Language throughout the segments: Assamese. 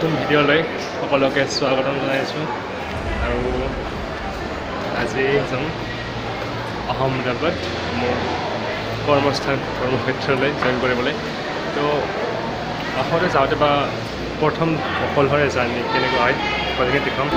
নতুন ভিডিঅ'লৈ সকলোকে স্বাগতম জনাইছোঁ আৰু আজি যাম আহমেদাবাদ মোৰ কৰ্মক্ষেত্ৰলৈ জইন কৰিবলৈ। তো আহোঁতে যাওঁতে বা প্ৰথম অকলশৰে জাৰ্ণি কেনেকুৱা হয় গতিকে দেখাম।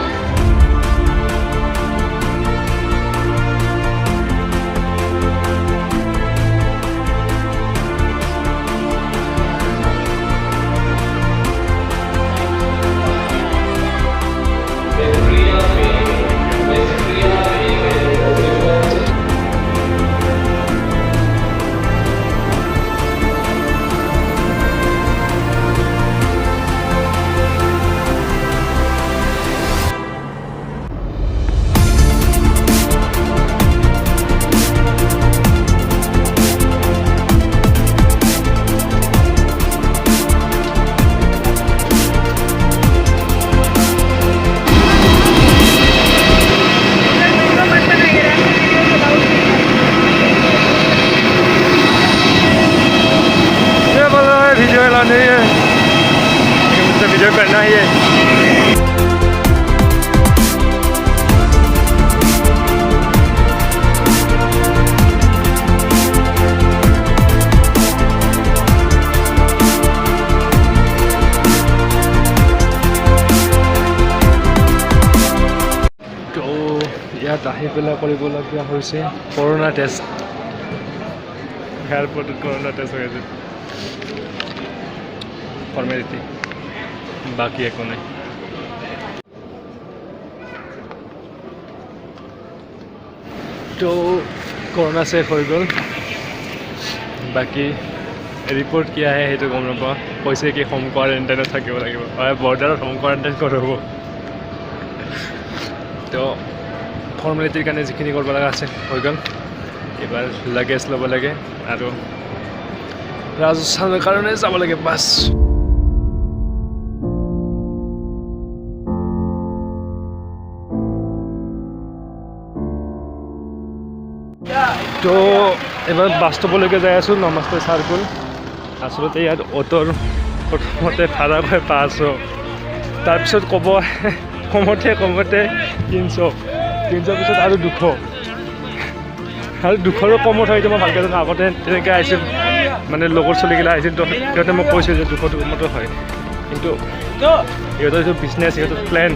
वीडियो करना ही है। তো ইয়াত আহি পেলাই কৰিবলগীয়া হৈছে কৰোণা টেষ্ট। এয়াৰপৰ্টত কৰোণা টেষ্ট হৈ আছে, ফৰ্মেলিটি, বাকি একো নাই। তো কৰোণা চেক হৈ গ'ল, বাকী ৰিপৰ্ট কি আহে সেইটো গম নাপাওঁ। কৈছে কি হোম কোৱাৰেণ্টাইনত থাকিব লাগিব, বৰ্ডাৰত হোম কোৱাৰেণ্টাইন কৰিব। তো ফৰ্মেলিটিৰ কাৰণে যিখিনি কৰিব লগা আছে হৈ গ'ল। এইবাৰ লাগেজ ল'ব লাগে আৰু ৰাজস্থানৰ কাৰণে যাব লাগে বাছ। তো এবাৰ বাছ ষ্টপলৈকে যাই আছোঁ, নমস্তে চাৰ্কুল। আচলতে ইয়াত অ'টোৰ প্ৰথমতে ভাড়া পাই 500, তাৰপিছত ক'ব কমতে 300 পিছত আৰু 200 আৰু 200ৰো কমত হয়। মই ভালকৈ জানো, আগতে তেনেকৈ আহিছিল, মানে লগৰ চলিগিলা আহিছিল। তো সিহঁতে মোক কৈছে যে 200 কমতো হয়, কিন্তু সিহঁতৰ যিটো বিজনেছ, সিহঁতৰ প্লেন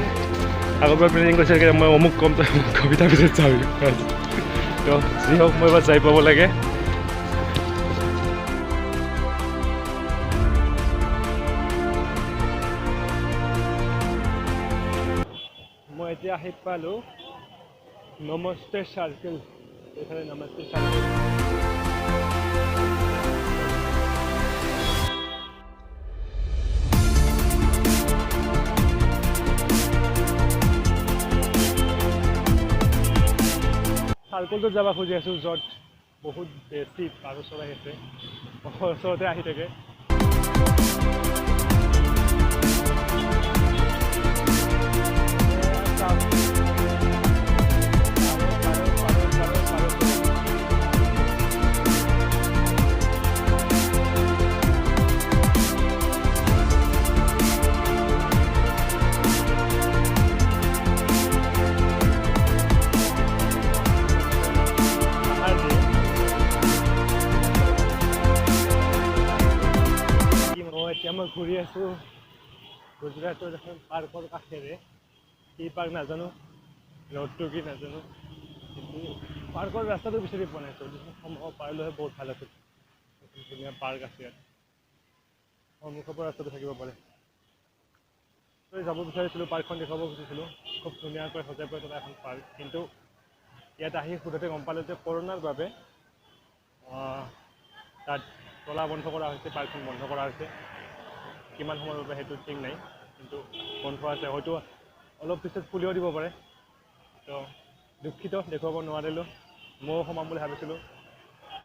আগৰ পৰা প্লেনিং কৰিছে মই অমুক কম তই অমুক কবিতা পিছত যাবি। তো যি হওক মই এবাৰ যাই পাব লাগে। মই এতিয়া আহি পালোঁ নমস্তে চাৰ্কেল। এখানে নমস্তে চাৰ্কেল। চাৰ্কলটোত যাব খুজি আছোঁ, য'ত বহুত বেছি পাৰ চৰাই আছে, ওচৰতে আহি থাকে। এতিয়া মই ঘূৰি আছোঁ গুজৰাটৰ এখন পাৰ্কৰ কাষেৰে। কি পাৰ্ক নাজানো, ৰ'ডটো কি নাজানো, কিন্তু পাৰ্কৰ ৰাস্তাটো বিচাৰি পোৱা নাই। সন্মুখৰ পাৰিলেহে বহুত ভাল আছিল, ধুনীয়া পাৰ্ক আছে ইয়াত, সন্মুখৰ পৰা ৰাস্তাটো থাকিব পাৰে। যাব বিচাৰিছিলোঁ, পাৰ্কখন দেখাব খুজিছিলোঁ, খুব ধুনীয়াকৈ সজাই পৰাই থকা এখন পাৰ্ক। কিন্তু ইয়াত আহি সোধোতে গম পালোঁ যে কৰোণাৰ বাবে তাত চলা বন্ধ কৰা হৈছে, পাৰ্কখন বন্ধ কৰা হৈছে। কিমান সময়ৰ বাবে সেইটো ঠিক নাই, কিন্তু বন্ধ আছে, হয়তো অলপ পিছত খুলিও দিব পাৰে। তো দুখিত, দেখুৱাব নোৱাৰিলোঁ। ময়ো সোমাম বুলি ভাবিছিলোঁ,